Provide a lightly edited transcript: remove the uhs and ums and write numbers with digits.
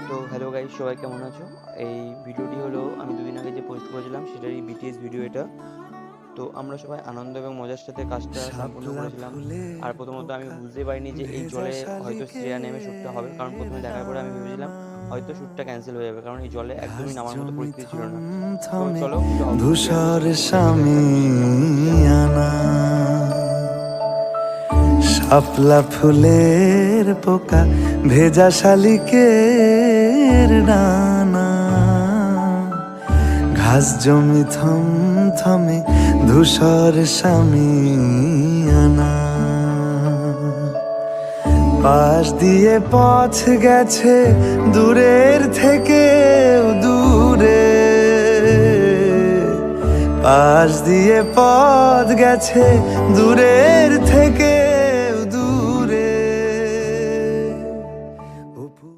তো hello guys, সবাই কেমন আছো? এই ভিডিওটি হলো আমি দুদিন আগে যে পোস্ট করেছিলাম সেটারই বিটিএস ভিডিও এটা। তো আমরা সবাই আনন্দ এবং মজার সাথে কাজটা সম্পূর্ণ শাপলা করেছিলাম। আর ফুলের প্রথমত আমি পোকা বুঝতে পারিনি যে এই ভেজা জলে হয়তো শ্রেয়া নেমে শ্যুটটা হবে, কারণ শালিকের প্রথমে দেখার পরে আমি ভেবেছিলাম ডানা হয়তো শ্যুটটা ক্যান্সেল হয়ে যাবে, কারণ এই জলে ঘাস একদমই নামার মতো জমি পরিস্থিতি ছিল থম না। তো থমে চলো একটু আউটডোর ক্লিয়ার ধূসর করছি, তোমরা দেখে একবার দৃশ্যটা কেমন হচ্ছে। সামিয়ানা শাপলা ফুলের পোকা ভেজা শালিকের ডানা ঘাস জমি থম থমে ধূসর সামিয়ানা পাশ দিয়ে পথ গেছে দূরের থেকে দূরে পাশ দিয়ে পথ গেছে দূরের থেকে